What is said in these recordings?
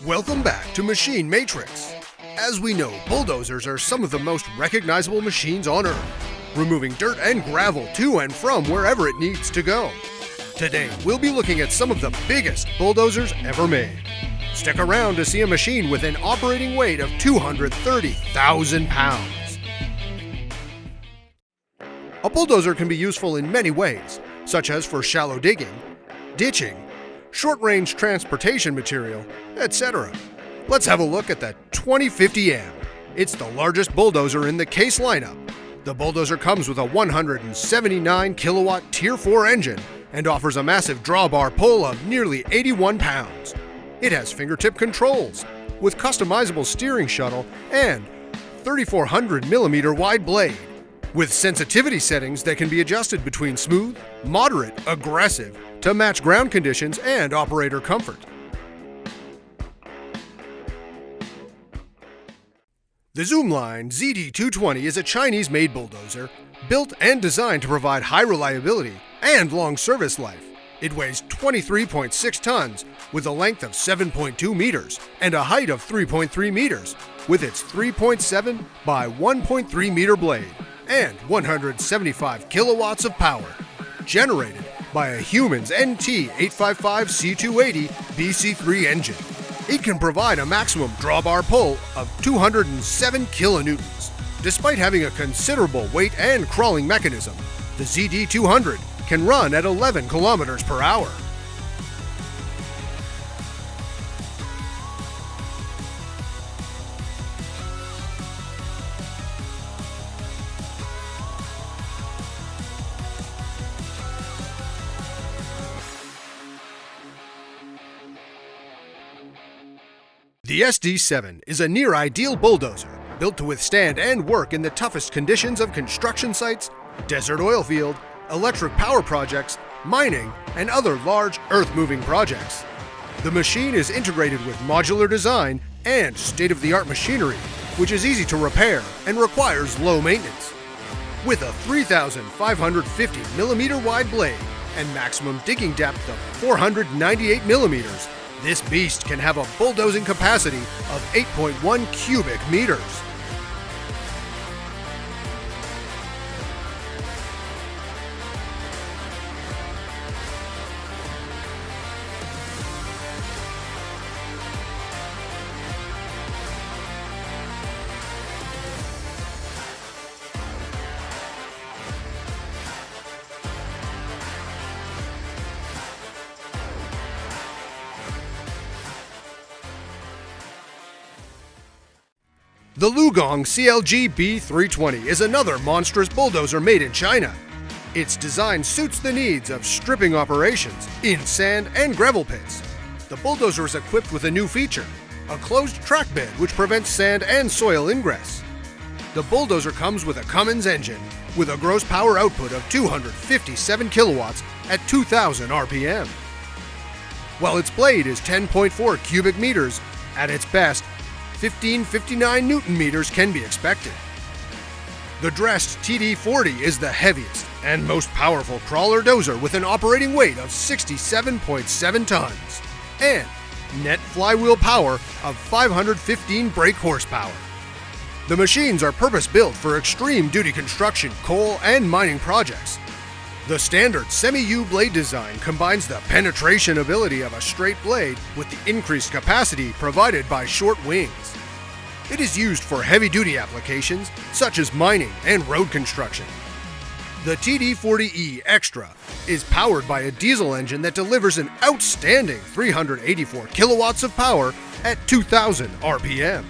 Welcome back to Machine Matrix. As we know, bulldozers are some of the most recognizable machines on Earth, removing dirt and gravel to and from wherever it needs to go. Today, we'll be looking at some of the biggest bulldozers ever made. Stick around to see a machine with an operating weight of 230,000 pounds. A bulldozer can be useful in many ways, such as for shallow digging, ditching, short-range transportation material, etc. Let's have a look at the 2050M. It's the largest bulldozer in the case lineup. The bulldozer comes with a 179 kilowatt Tier 4 engine and offers a massive drawbar pull of nearly 81 pounds. It has fingertip controls with customizable steering shuttle and 3,400 millimeter wide blade, with sensitivity settings that can be adjusted between smooth, moderate, aggressive to match ground conditions and operator comfort. The Zoomline ZD220 is a Chinese-made bulldozer built and designed to provide high reliability and long service life. It weighs 23.6 tons with a length of 7.2 meters and a height of 3.3 meters with its 3.7 by 1.3 meter blade and 175 kilowatts of power, generated by a Humans NT855C280 BC3 engine. It can provide a maximum drawbar pull of 207 kilonewtons. Despite having a considerable weight and crawling mechanism, the ZD200 can run at 11 kilometers per hour. The SD7 is a near-ideal bulldozer built to withstand and work in the toughest conditions of construction sites, desert oil field, electric power projects, mining, and other large earth-moving projects. The machine is integrated with modular design and state-of-the-art machinery, which is easy to repair and requires low maintenance. With a 3,550 millimeter wide blade and maximum digging depth of 498 millimeters, this beast can have a bulldozing capacity of 8.1 cubic meters. The Lugong CLG B320 is another monstrous bulldozer made in China. Its design suits the needs of stripping operations in sand and gravel pits. The bulldozer is equipped with a new feature, a closed track bed which prevents sand and soil ingress. The bulldozer comes with a Cummins engine with a gross power output of 257 kilowatts at 2,000 RPM. While its blade is 10.4 cubic meters, at its best, 1559 Newton meters can be expected. The Dressed TD40 is the heaviest and most powerful crawler dozer with an operating weight of 67.7 tons and net flywheel power of 515 brake horsepower. The machines are purpose-built for extreme duty construction, coal, and mining projects. The standard semi-U blade design combines the penetration ability of a straight blade with the increased capacity provided by short wings. It is used for heavy-duty applications such as mining and road construction. The TD40E Extra is powered by a diesel engine that delivers an outstanding 384 kilowatts of power at 2,000 RPM.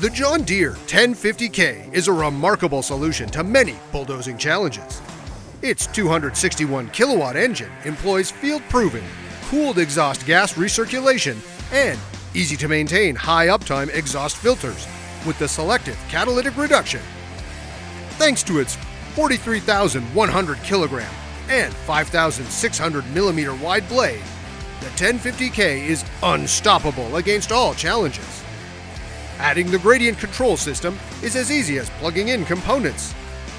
The John Deere 1050K is a remarkable solution to many bulldozing challenges. Its 261 kilowatt engine employs field-proven, cooled exhaust gas recirculation and easy-to-maintain high uptime exhaust filters with the selective catalytic reduction. Thanks to its 43,100 kilogram, and 5,600 millimeter wide blade, the 1050K is unstoppable against all challenges. Adding the gradient control system is as easy as plugging in components.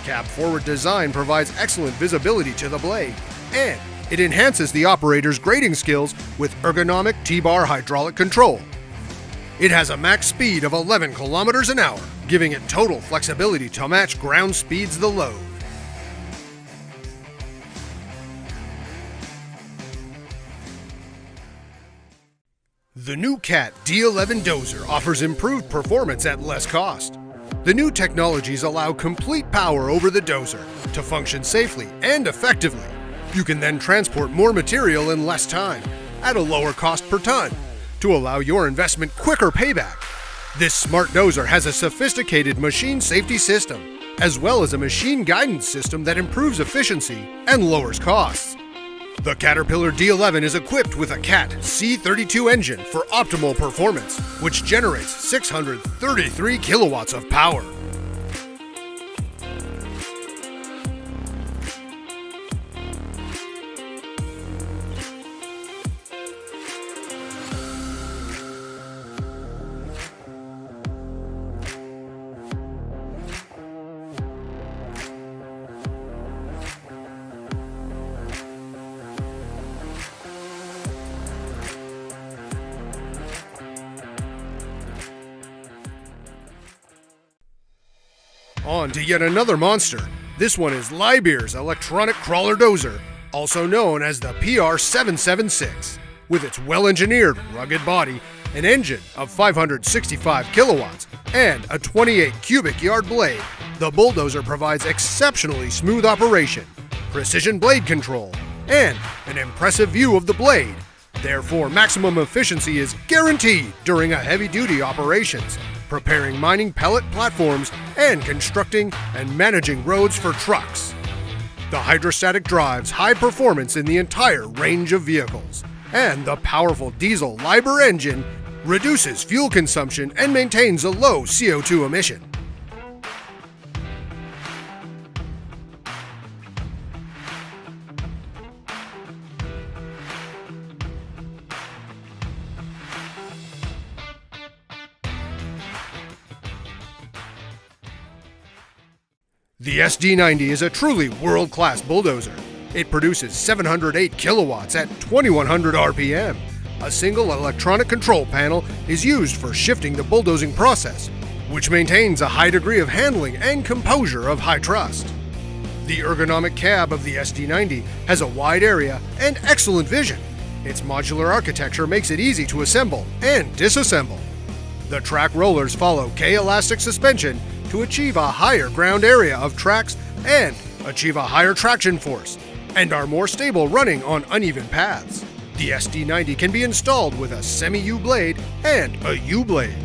Cab-forward design provides excellent visibility to the blade, and it enhances the operator's grading skills with ergonomic T-bar hydraulic control. It has a max speed of 11 kilometers an hour, giving it total flexibility to match ground speeds the load. The new CAT D11 Dozer offers improved performance at less cost. The new technologies allow complete power over the dozer to function safely and effectively. You can then transport more material in less time, at a lower cost per ton, to allow your investment quicker payback. This smart dozer has a sophisticated machine safety system, as well as a machine guidance system that improves efficiency and lowers costs. The Caterpillar D11 is equipped with a CAT C32 engine for optimal performance, which generates 633 kilowatts of power. On to yet another monster. This one is Liebherr's electronic crawler dozer, also known as the PR776. With its well-engineered, rugged body, an engine of 565 kilowatts, and a 28 cubic yard blade, the bulldozer provides exceptionally smooth operation, precision blade control, and an impressive view of the blade. Therefore, maximum efficiency is guaranteed during a heavy-duty operations, preparing mining pellet platforms, and constructing and managing roads for trucks. The hydrostatic drives high performance in the entire range of vehicles, and the powerful diesel Liebherr engine reduces fuel consumption and maintains a low CO2 emission. The SD90 is a truly world-class bulldozer. It produces 708 kilowatts at 2100 RPM. A single electronic control panel is used for shifting the bulldozing process, which maintains a high degree of handling and composure of high trust. The ergonomic cab of the SD90 has a wide area and excellent vision. Its modular architecture makes it easy to assemble and disassemble. The track rollers follow K-elastic suspension to achieve a higher ground area of tracks and achieve a higher traction force, and are more stable running on uneven paths. The SD90 can be installed with a semi-U blade and a U blade.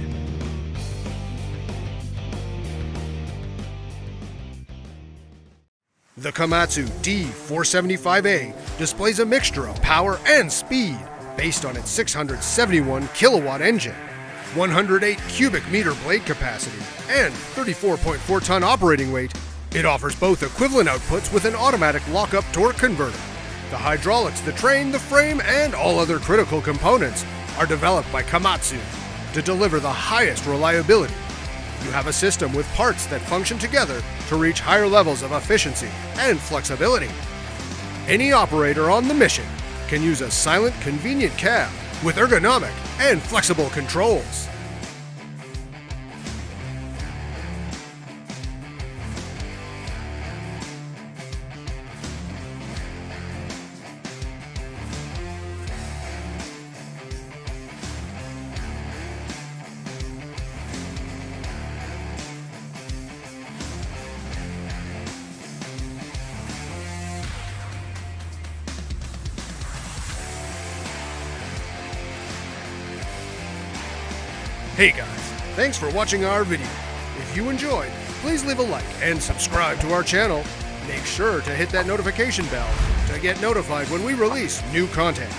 The Komatsu D475A displays a mixture of power and speed based on its 671 kilowatt engine, 108 cubic meter blade capacity, and 34.4 ton operating weight. It offers both equivalent outputs with an automatic lockup torque converter. The hydraulics, the train, the frame, and all other critical components are developed by Komatsu to deliver the highest reliability. You have a system with parts that function together to reach higher levels of efficiency and flexibility. Any operator on the mission can use a silent, convenient cab with ergonomic and flexible controls. Hey guys, thanks for watching our video. If you enjoyed, please leave a like and subscribe to our channel. Make sure to hit that notification bell to get notified when we release new content.